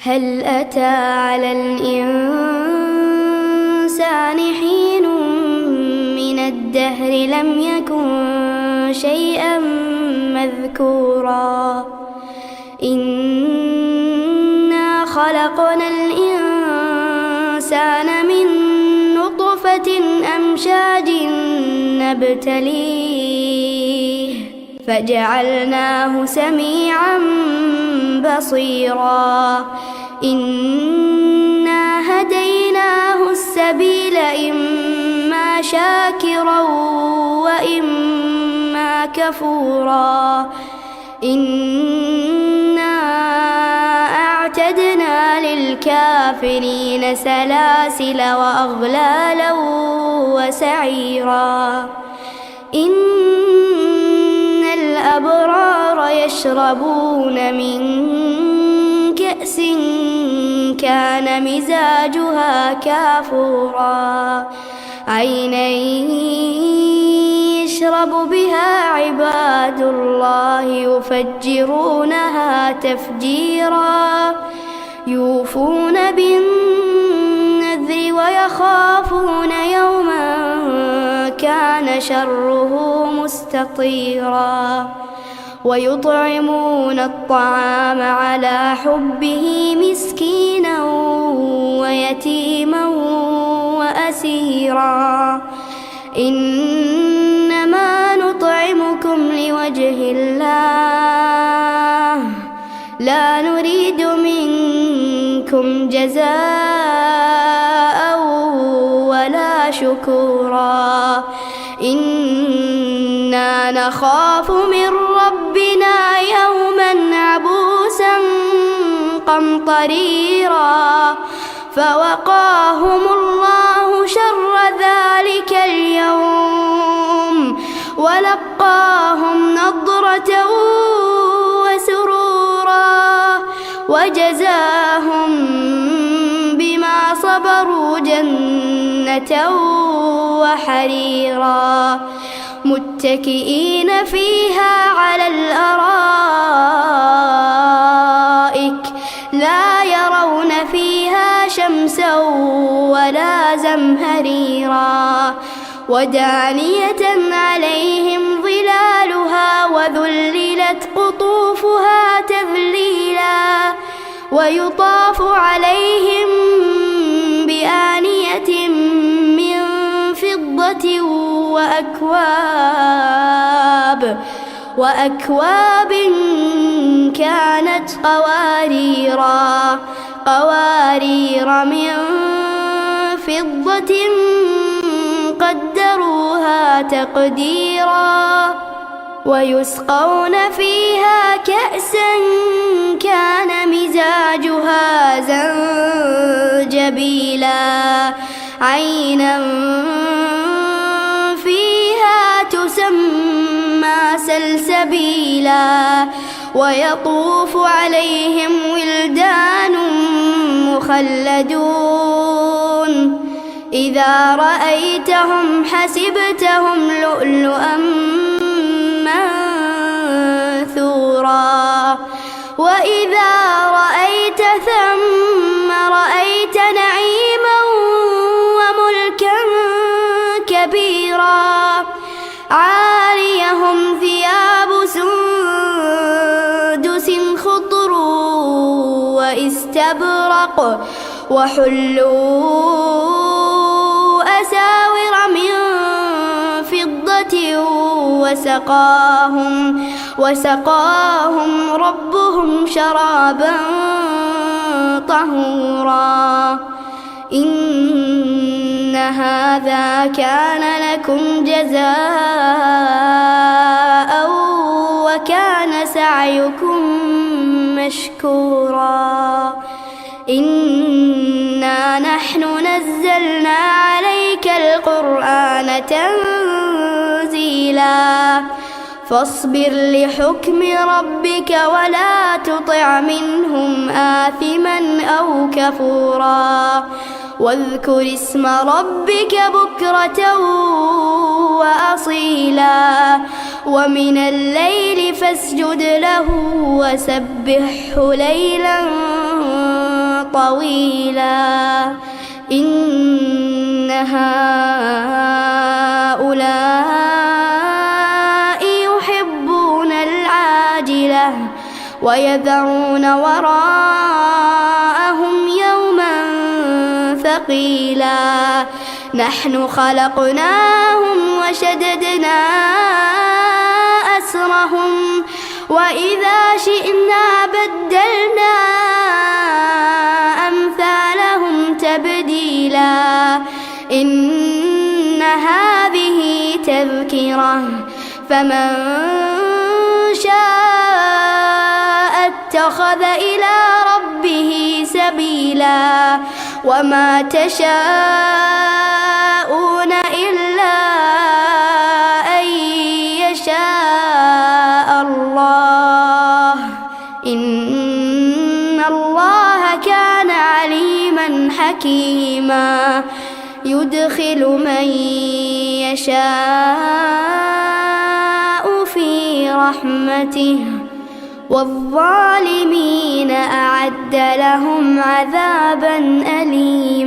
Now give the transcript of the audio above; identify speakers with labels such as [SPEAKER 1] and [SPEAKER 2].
[SPEAKER 1] هل أتى على الإنسان حين من الدهر لم يكن شيئا مذكورا إنا خلقنا الإنسان من نطفة أمشاج نبتليه فجعلناه سميعا بصيرا إنا هديناه السبيل إما شاكرا وإما كفورا إنا أعتدنا للكافرين سلاسل وأغلالا وسعيرا إن الأبرار يشربون من كأس كان مزاجها كافورا عينا يشرب بها عباد الله يفجرونها تفجيرا يوفون بالنذر ويخافون يوما كان شره مستطيرا ويطعمون الطعام على حبه مسكينا ويتيما وأسيرا إنما نطعمكم لوجه الله لا نريد منكم جزاء ولا شكورا إنا نخاف من ربنا يوما عبوسا قمطريرا فوقاهم الله شر ذلك اليوم ولقاهم نضرة وسرورا وجزاهم بما صبروا جنة وحريرا متكئين فيها على الأرائك لا يرون فيها شمسا ولا زمهريرا ودانية عليهم ظلالها وذللت قطوفها تذليلا ويطاف عليهم بآنية من فضة وأكواب كانت قوارير من فضة قدروها تقديرا ويسقون فيها كأسا كان مزاجها زنجبيلا عينا فيها تسمى سلسبيلا ويطوف عليهم ولدان مخلدون إذا رأيتهم حسبتهم لؤلؤا منثورا وإذا رأيت ثم رأيت نعيما وملكا كبيرا عاليهم ثياب سندس خضر واستبرق وحلوا أساور من فضة وسقاهم ربهم شرابا طهورا إن هذا كان لكم جزاء وكان سعيكم مشكورا إنا نحن نزلنا عليك القرآن تنزيلا فاصبر لحكم ربك ولا تطع منهم آثما أو كفورا واذكر اسم ربك بكرة وأصيلا ومن الليل فاسجد له وسبحه ليلا طويلا إن هؤلاء يحبون العاجلة ويذرون وراءهم يوما ثقيلا نحن خلقناهم وشددنا أسرهم وإذا شئنا بدلنا أمثالهم تبديلا إن هذه تذكرة فمن شاء اتخذ إلى ربه سبيلا وما تشاءون إلا أن يشاء الله إن الله كان عليما حكيما يدخل من يشاء في رحمته والظالمين أعد لهم عذابا أليما